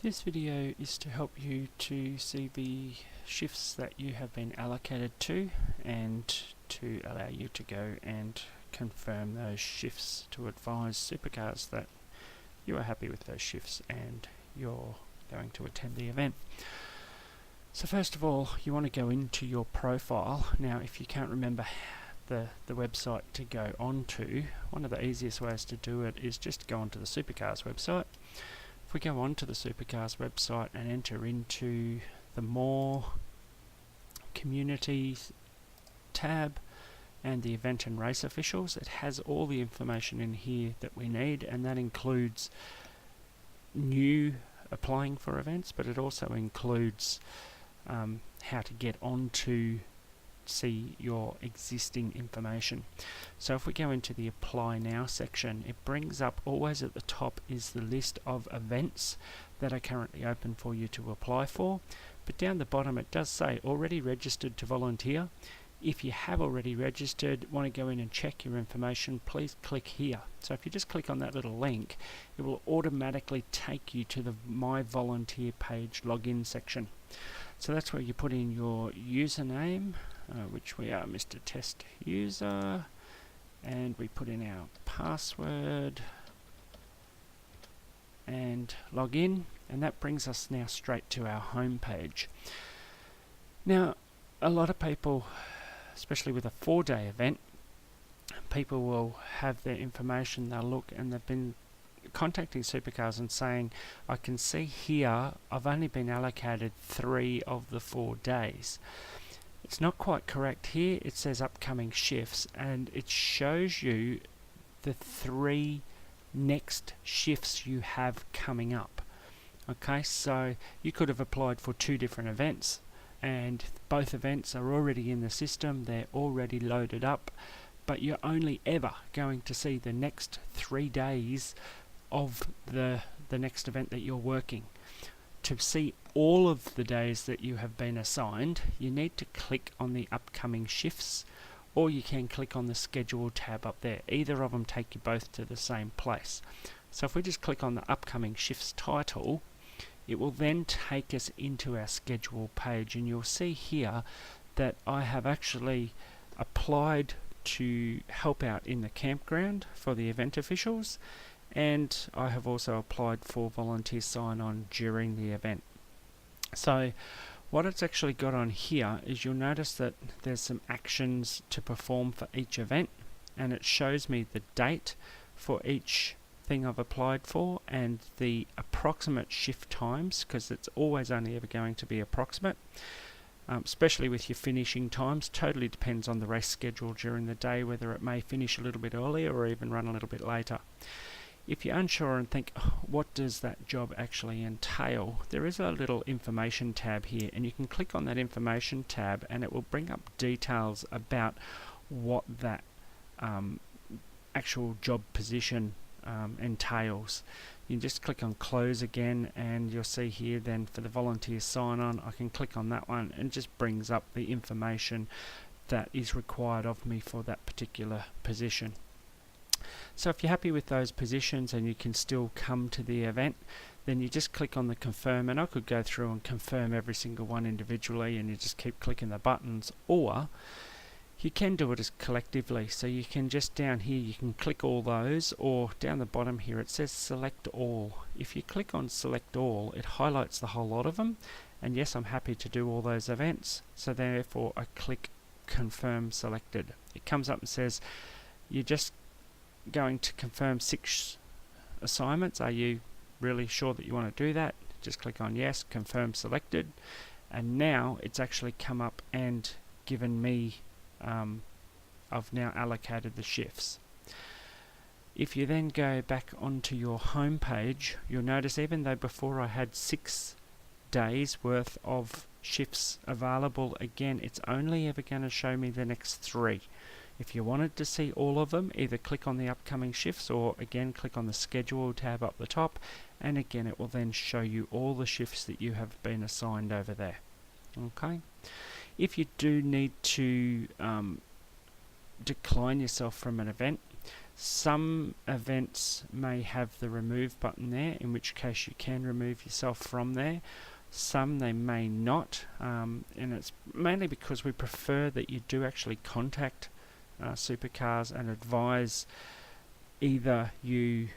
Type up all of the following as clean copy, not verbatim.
This video is to help you to see the shifts that you have been allocated to and to allow you to go and confirm those shifts to advise Supercars that you are happy with those shifts and you're going to attend the event. So first of all, you want to go into your profile. Now if you can't remember the website to go onto, one of the easiest ways to do it is just go onto the Supercars website. If we go on to the Supercars website and enter into the More Communities tab and the Event and Race Officials, it has all the information in here that we need, and that includes new applying for events, but it also includes how to get onto see your existing information. So if we go into the Apply Now section, it brings up, always at the top is the list of events that are currently open for you to apply for, but down the bottom it does say already registered to volunteer. If you have already registered, want to go in and check your information, please click here. So if you just click on that little link, it will automatically take you to the My Volunteer page login section. So that's where you put in your username, which we are Mr. Test User, and we put in our password and log in, and that brings us now straight to our home page. Now a lot of people, especially with a 4-day event, people will have their information, they'll look, and they've been contacting Supercars and saying, I can see here I've only been allocated 3 of the 4 days. It's not quite correct. Here it says upcoming shifts, and it shows you the 3 next shifts you have coming up. Okay, so you could have applied for 2 different events, and both events are already in the system, they're already loaded up, but you're only ever going to see the next 3 days of the next event that you're working. To see all of the days that you have been assigned, you need to click on the upcoming shifts, or you can click on the schedule tab up there. Either of them take you both to the same place. So if we just click on the upcoming shifts title, it will then take us into our schedule page, and you'll see here that I have actually applied to help out in the campground for the event officials, and I have also applied for volunteer sign-on during the event. So what it's actually got on here is, you'll notice that there's some actions to perform for each event, and it shows me the date for each thing I've applied for and the approximate shift times, because it's always only ever going to be approximate. Especially with your finishing times, totally depends on the race schedule during the day, whether it may finish a little bit earlier or even run a little bit later. If you're unsure and think, oh, what does that job actually entail, there is a little information tab here, and you can click on that information tab and it will bring up details about what that actual job position entails. You can just click on close again, and you'll see here then for the volunteer sign-on, I can click on that one and it just brings up the information that is required of me for that particular position. So if you're happy with those positions and you can still come to the event, then you just click on the confirm, and I could go through and confirm every single one individually, and you just keep clicking the buttons, or you can do it as collectively. So you can just down here, you can click all those, or down the bottom here it says select all. If you click on select all, it highlights the whole lot of them, and yes, I'm happy to do all those events, so therefore I click confirm selected. It comes up and says you're just going to confirm 6 assignments. Are you really sure that you want to do that? Just click on yes, confirm selected, and now it's actually come up and given me I've now allocated the shifts. If you then go back onto your home page, you'll notice even though before I had 6 days worth of shifts available, again it's only ever going to show me the next 3. If you wanted to see all of them, either click on the upcoming shifts, or again click on the schedule tab up the top, and again it will then show you all the shifts that you have been assigned over there. Okay. If you do need to decline yourself from an event, Some events may have the remove button there, in which case you can remove yourself from there. Some they may not, and it's mainly because we prefer that you do actually contact Supercars and advise either you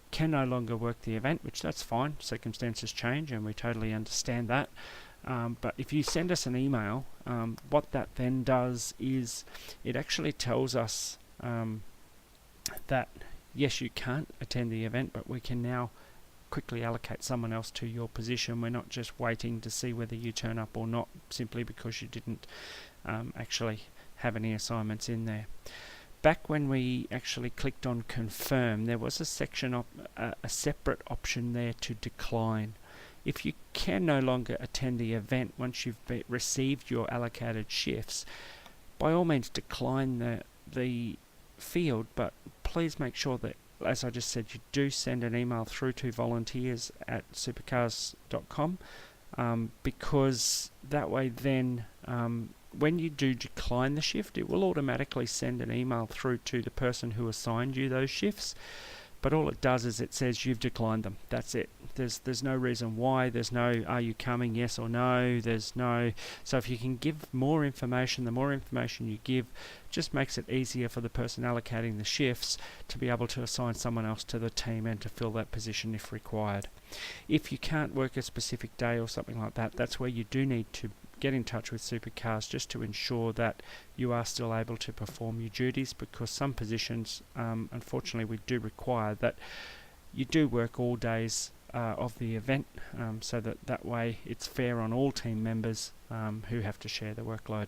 can no longer work the event, which that's fine, circumstances change and we totally understand that. But if you send us an email, what that then does is it actually tells us that yes, you can't attend the event, but we can now quickly allocate someone else to your position. We're not just waiting to see whether you turn up or not simply because you didn't actually have any assignments in there. Back when we actually clicked on confirm, there was a section of a separate option there to decline. If you can no longer attend the event once you've received your allocated shifts, by all means decline the field, but please make sure that, as I just said, you do send an email through to volunteers@supercars.com, because that way then when you do decline the shift, it will automatically send an email through to the person who assigned you those shifts. But all it does is it says you've declined them. That's it. There's no reason why. There's no are you coming, yes or no. There's no. So if you can give more information, the more information you give just makes it easier for the person allocating the shifts to be able to assign someone else to the team and to fill that position if required. If you can't work a specific day or something like that, that's where you do need to get in touch with Supercars just to ensure that you are still able to perform your duties, because some positions, unfortunately, we do require that you do work all days of the event, so that way it's fair on all team members who have to share the workload.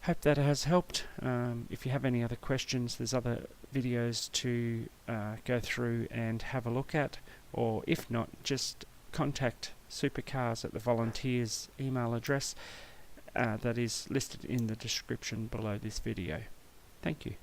Hope that has helped. If you have any other questions, there's other videos to go through and have a look at, or if not, just contact Supercars at the volunteers email address that is listed in the description below this video. Thank you.